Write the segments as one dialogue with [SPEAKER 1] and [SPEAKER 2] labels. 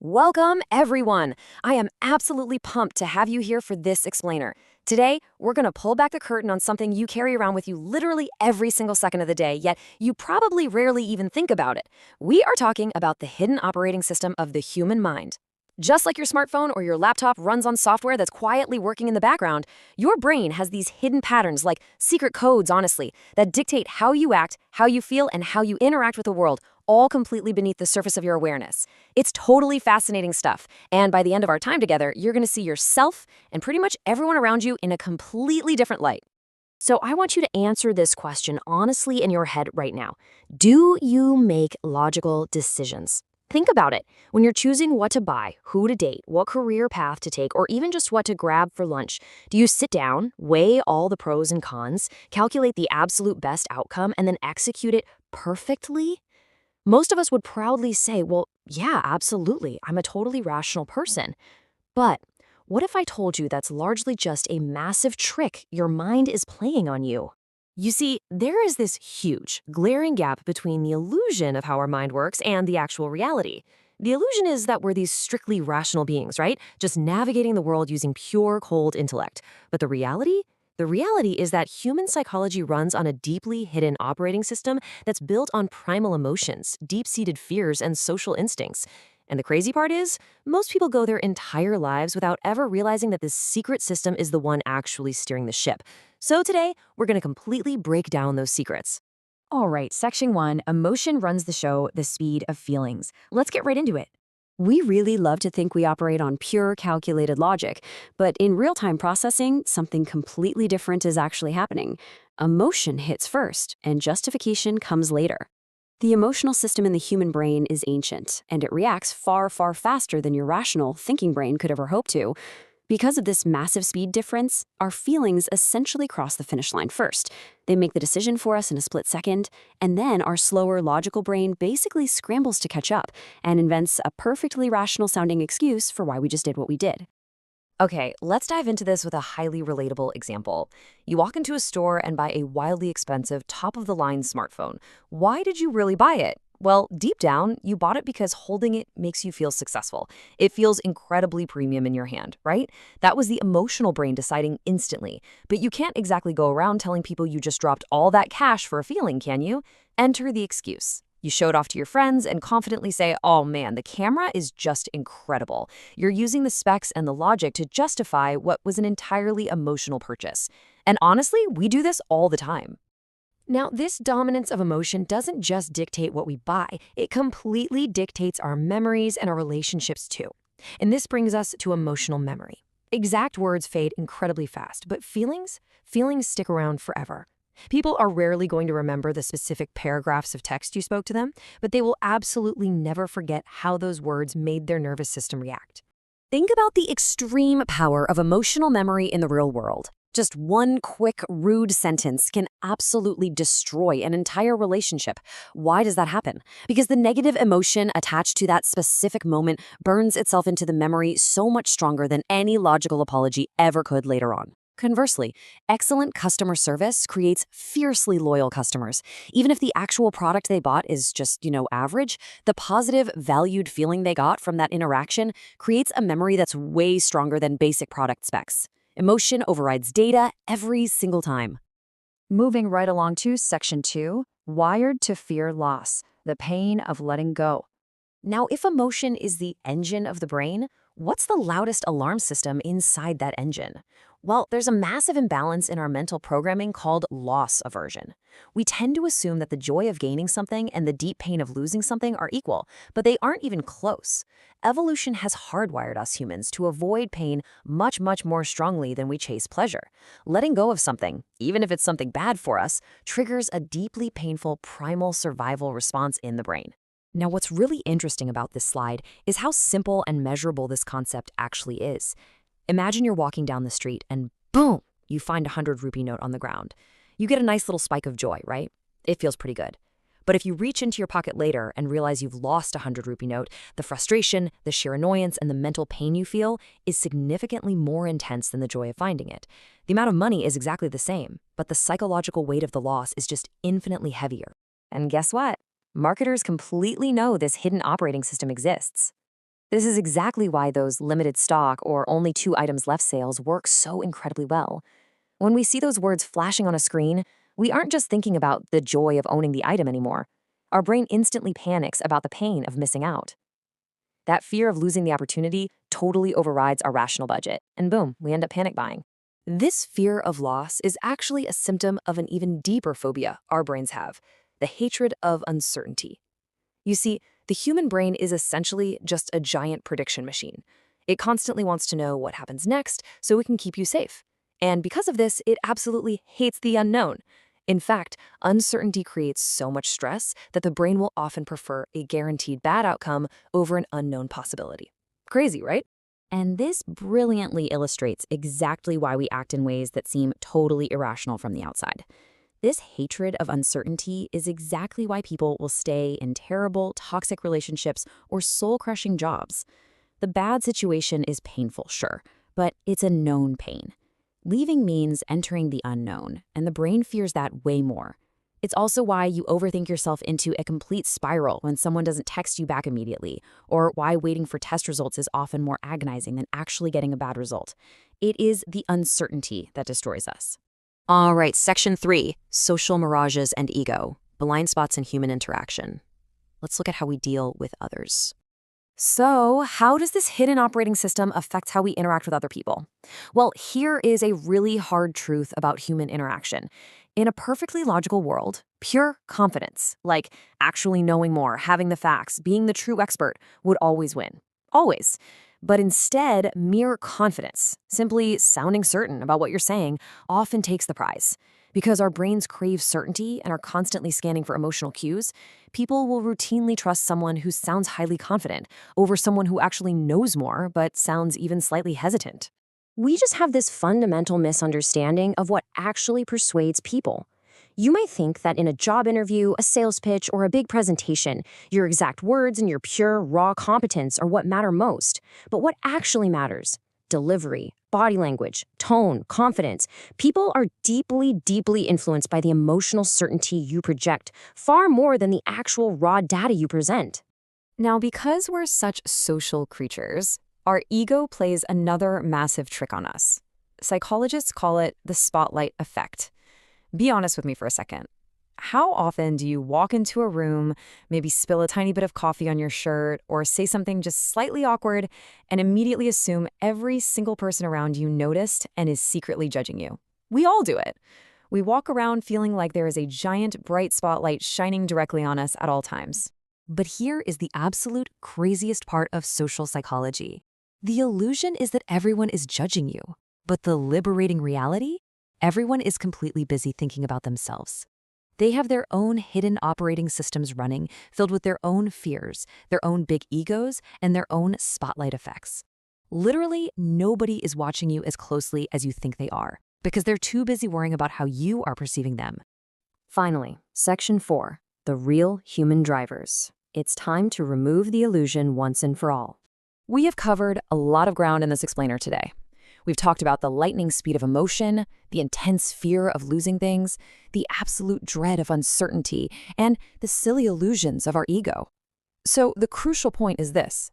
[SPEAKER 1] Welcome, everyone! I am absolutely pumped to have you here for this explainer. Today, we're going to pull back the curtain on something you carry around with you literally every single second of the day, yet you probably rarely even think about it. We are talking about the hidden operating system of the human mind. Just like your smartphone or your laptop runs on software that's quietly working in the background, your brain has these hidden patterns, like secret codes, honestly, that dictate how you act, how you feel, and how you interact with the world, all completely beneath the surface of your awareness. It's totally fascinating stuff, and by the end of our time together, you're going to see yourself and pretty much everyone around you in a completely different light. So I want you to answer this question honestly in your head right now. Do you make logical decisions? Think about it. When you're choosing what to buy, who to date, what career path to take, or even just what to grab for lunch, do you sit down, weigh all the pros and cons, calculate the absolute best outcome, and then execute it perfectly? Most of us would proudly say, well, yeah, absolutely, I'm a totally rational person. But what if I told you that's largely just a massive trick your mind is playing on you? You see, there is this huge, glaring gap between the illusion of how our mind works and the actual reality. The illusion is that we're these strictly rational beings, right? Just navigating the world using pure, cold intellect. But the reality? The reality is that human psychology runs on a deeply hidden operating system that's built on primal emotions, deep-seated fears, and social instincts. And the crazy part is, most people go their entire lives without ever realizing that this secret system is the one actually steering the ship. So today, we're going to completely break down those secrets. All right, section 1, emotion runs the show, the speed of feelings. Let's get right into it. We really love to think we operate on pure calculated logic, but in real-time processing, something completely different is actually happening. Emotion hits first, and justification comes later. The emotional system in the human brain is ancient, and it reacts far, far faster than your rational, thinking brain could ever hope to. Because of this massive speed difference, our feelings essentially cross the finish line first. They make the decision for us in a split second, and then our slower, logical brain basically scrambles to catch up and invents a perfectly rational-sounding excuse for why we just did what we did. Okay, let's dive into this with a highly relatable example. You walk into a store and buy a wildly expensive, top-of-the-line smartphone. Why did you really buy it? Well, deep down, you bought it because holding it makes you feel successful. It feels incredibly premium in your hand, right? That was the emotional brain deciding instantly. But you can't exactly go around telling people you just dropped all that cash for a feeling, can you? Enter the excuse. You show it off to your friends and confidently say, oh man, the camera is just incredible. You're using the specs and the logic to justify what was an entirely emotional purchase. And honestly, we do this all the time. Now, this dominance of emotion doesn't just dictate what we buy, it completely dictates our memories and our relationships too. And this brings us to emotional memory. Exact words fade incredibly fast, but feelings stick around forever. People are rarely going to remember the specific paragraphs of text you spoke to them, but they will absolutely never forget how those words made their nervous system react. Think about the extreme power of emotional memory in the real world. Just one quick, rude sentence can absolutely destroy an entire relationship. Why does that happen? Because the negative emotion attached to that specific moment burns itself into the memory so much stronger than any logical apology ever could later on. Conversely, excellent customer service creates fiercely loyal customers. Even if the actual product they bought is just, average, the positive, valued feeling they got from that interaction creates a memory that's way stronger than basic product specs. Emotion overrides data every single time. Moving right along to section 2, wired to fear loss, the pain of letting go. Now, if emotion is the engine of the brain, what's the loudest alarm system inside that engine? Well, there's a massive imbalance in our mental programming called loss aversion. We tend to assume that the joy of gaining something and the deep pain of losing something are equal, but they aren't even close. Evolution has hardwired us humans to avoid pain much, much more strongly than we chase pleasure. Letting go of something, even if it's something bad for us, triggers a deeply painful primal survival response in the brain. Now, what's really interesting about this slide is how simple and measurable this concept actually is. Imagine you're walking down the street and boom, you find a 100 rupee note on the ground. You get a nice little spike of joy, right? It feels pretty good. But if you reach into your pocket later and realize you've lost a 100 rupee note, the frustration, the sheer annoyance, and the mental pain you feel is significantly more intense than the joy of finding it. The amount of money is exactly the same, but the psychological weight of the loss is just infinitely heavier. And guess what? Marketers completely know this hidden operating system exists. This is exactly why those limited stock or only 2 items left sales work so incredibly well. When we see those words flashing on a screen, we aren't just thinking about the joy of owning the item anymore. Our brain instantly panics about the pain of missing out. That fear of losing the opportunity totally overrides our rational budget, and boom, we end up panic buying. This fear of loss is actually a symptom of an even deeper phobia our brains have: the hatred of uncertainty. You see, the human brain is essentially just a giant prediction machine. It constantly wants to know what happens next so it can keep you safe. And because of this, it absolutely hates the unknown. In fact, uncertainty creates so much stress that the brain will often prefer a guaranteed bad outcome over an unknown possibility. Crazy, right? And this brilliantly illustrates exactly why we act in ways that seem totally irrational from the outside. This hatred of uncertainty is exactly why people will stay in terrible, toxic relationships or soul-crushing jobs. The bad situation is painful, sure, but it's a known pain. Leaving means entering the unknown, and the brain fears that way more. It's also why you overthink yourself into a complete spiral when someone doesn't text you back immediately, or why waiting for test results is often more agonizing than actually getting a bad result. It is the uncertainty that destroys us. All right, section 3, social mirages and ego, blind spots in human interaction. Let's look at how we deal with others. So, how does this hidden operating system affect how we interact with other people? Well, here is a really hard truth about human interaction. In a perfectly logical world, pure confidence, like actually knowing more, having the facts, being the true expert, would always win. Always. But instead, mere confidence, simply sounding certain about what you're saying, often takes the prize. Because our brains crave certainty and are constantly scanning for emotional cues, people will routinely trust someone who sounds highly confident over someone who actually knows more but sounds even slightly hesitant. We just have this fundamental misunderstanding of what actually persuades people. You might think that in a job interview, a sales pitch, or a big presentation, your exact words and your pure, raw competence are what matter most. But what actually matters? Delivery, body language, tone, confidence. People are deeply, deeply influenced by the emotional certainty you project, far more than the actual raw data you present. Now, because we're such social creatures, our ego plays another massive trick on us. Psychologists call it the spotlight effect. Be honest with me for a second. How often do you walk into a room, maybe spill a tiny bit of coffee on your shirt, or say something just slightly awkward, and immediately assume every single person around you noticed and is secretly judging you? We all do it. We walk around feeling like there is a giant bright spotlight shining directly on us at all times. But here is the absolute craziest part of social psychology. The illusion is that everyone is judging you, but the liberating reality? Everyone is completely busy thinking about themselves. They have their own hidden operating systems running, filled with their own fears, their own big egos, and their own spotlight effects. Literally, nobody is watching you as closely as you think they are, because they're too busy worrying about how you are perceiving them. Finally, section 4, the real human drivers. It's time to remove the illusion once and for all. We have covered a lot of ground in this explainer today. We've talked about the lightning speed of emotion, the intense fear of losing things, the absolute dread of uncertainty, and the silly illusions of our ego. So the crucial point is this.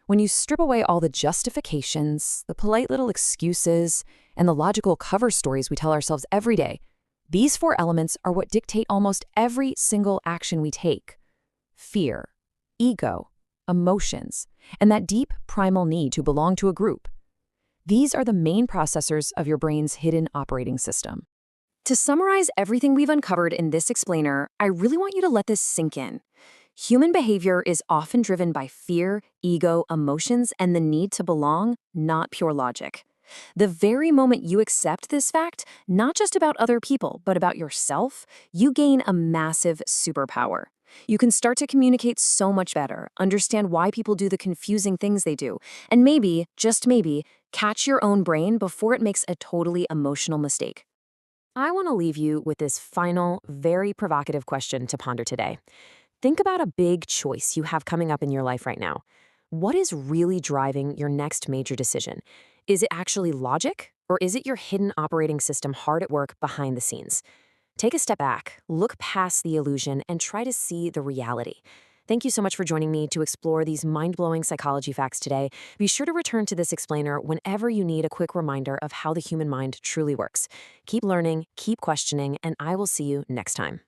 [SPEAKER 1] When you strip away all the justifications, the polite little excuses, and the logical cover stories we tell ourselves every day, these 4 elements are what dictate almost every single action we take. Fear, ego, emotions, and that deep primal need to belong to a group. These are the main processors of your brain's hidden operating system. To summarize everything we've uncovered in this explainer, I really want you to let this sink in. Human behavior is often driven by fear, ego, emotions, and the need to belong, not pure logic. The very moment you accept this fact, not just about other people, but about yourself, you gain a massive superpower. You can start to communicate so much better, understand why people do the confusing things they do, and maybe, just maybe, catch your own brain before it makes a totally emotional mistake. I want to leave you with this final, very provocative question to ponder today. Think about a big choice you have coming up in your life right now. What is really driving your next major decision? Is it actually logic, or is it your hidden operating system hard at work behind the scenes? Take a step back, look past the illusion, and try to see the reality. Thank you so much for joining me to explore these mind-blowing psychology facts today. Be sure to return to this explainer whenever you need a quick reminder of how the human mind truly works. Keep learning, keep questioning, and I will see you next time.